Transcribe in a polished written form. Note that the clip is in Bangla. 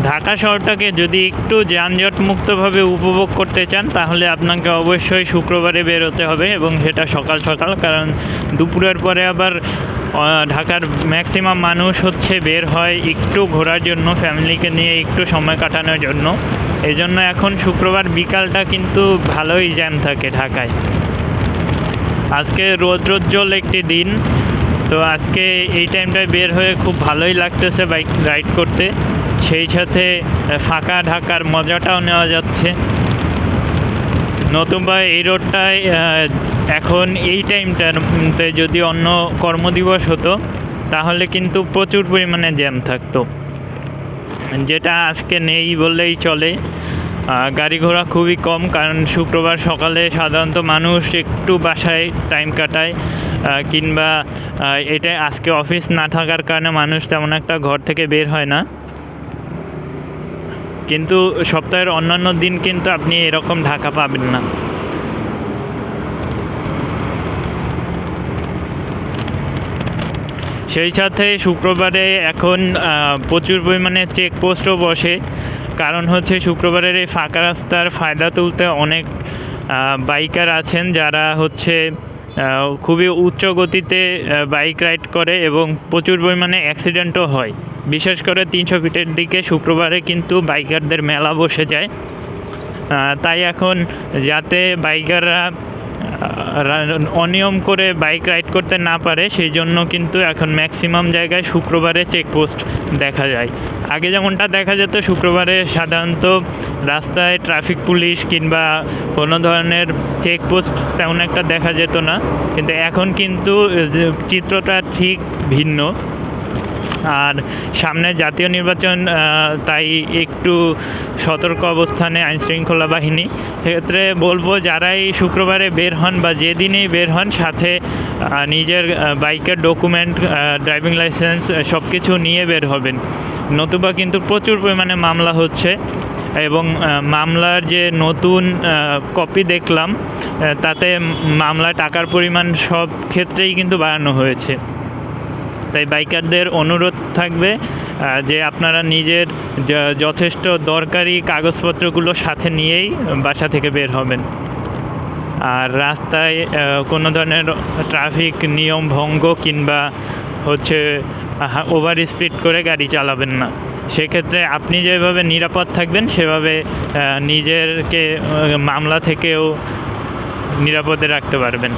ঢাকা শহরটাকে যদি একটু যানজট মুক্তভাবে উপভোগ করতে চান তাহলে আপনাকে অবশ্যই শুক্রবারে বেরোতে হবে, এবং সেটা সকাল সকাল, কারণ দুপুরের পরে আবার ঢাকার ম্যাক্সিমাম মানুষ বের হয় একটু ঘোরার জন্য, ফ্যামিলিকে নিয়ে একটু সময় কাটানোর জন্য। এই জন্য এখন শুক্রবার বিকালটা কিন্তু ভালোই জ্যাম থাকে ঢাকায়। আজকে রৌদ্রোজ্জ্বল একটি দিন, তো আজকে এই টাইমটায় বের হয়ে খুব ভালোই লাগতেছে বাইক রাইড করতে, সেই সাথে ফাঁকা ঢাকার মজাটাও নেওয়া যাচ্ছে। নতুবা এই রোডটায় এখন এই টাইমটাতে যদি অন্য কর্মদিবস হতো তাহলে কিন্তু প্রচুর পরিমাণে জ্যাম থাকতো, যেটা আজকে নেই বললেই চলে। গাড়ি ঘোড়া খুবই কম, কারণ শুক্রবার সকালে সাধারণত মানুষ একটু বাসায় টাইম কাটায়, কিংবা এটা আজকে অফিস না থাকার কারণে মানুষ তেমন একটা ঘর থেকে বের হয় না। কিন্তু সপ্তাহের অন্যান্য দিন কিন্তু আপনি এরকম ঢাকা পাবেন না। সেই সাথে শুক্রবারে এখন প্রচুর পরিমাণে চেকপোস্টও বসে, কারণ শুক্রবারের এই ফাঁকা রাস্তার ফায়দা তুলতে অনেক বাইকার আছেন যারা খুবই উচ্চ গতিতে বাইক রাইড করে এবং প্রচুর পরিমাণে অ্যাক্সিডেন্টও হয়। বিশেষ করে 300 ফিটের দিকে শুক্রবারে কিন্তু বাইকারদের মেলা বসে যায়। তাই এখন যাতে বাইকাররা অনিয়ম করে বাইক রাইড করতে না পারে, সেই জন্য কিন্তু এখন ম্যাক্সিমাম জায়গায় শুক্রবারে চেকপোস্ট দেখা যায়। আগে যেমনটা দেখা যেত, শুক্রবারে সাধারণত রাস্তায় ট্রাফিক পুলিশ কিংবা কোনো ধরনের চেকপোস্ট তেমন একটা দেখা যেত না, কিন্তু এখন কিন্তু চিত্রটা ঠিক ভিন্ন। আর সামনে জাতীয় নির্বাচন, তাই একটু সতর্ক অবস্থানে আইনশৃঙ্খলা বাহিনী। সেক্ষেত্রে বলবো, যারাই শুক্রবারে বের হন বা যেদিনেই বের হন, সাথে নিজের বাইকের ডকুমেন্ট, ড্রাইভিং লাইসেন্স সব কিছু নিয়ে বের হবেন। নতুবা কিন্তু প্রচুর পরিমাণে মামলা হচ্ছে, এবং মামলার যে নতুন কপি দেখলাম তাতে মামলার টাকার পরিমাণ সব ক্ষেত্রেই কিন্তু বাড়ানো হয়েছে। তাই বাইকারদের অনুরোধ থাকবে যে আপনারা নিজের যথেষ্ট দরকারি কাগজপত্রগুলো সাথে নিয়েই বাসা থেকে বের হবেন। আর রাস্তায় কোনো ধরনের ট্রাফিক নিয়ম ভঙ্গ কিংবা ওভার স্পিড করে গাড়ি চালাবেন না। সেক্ষেত্রে আপনি যেভাবে নিরাপদ থাকবেন সেভাবে নিজেকে মামলা থেকেও নিরাপদে রাখতে পারবেন।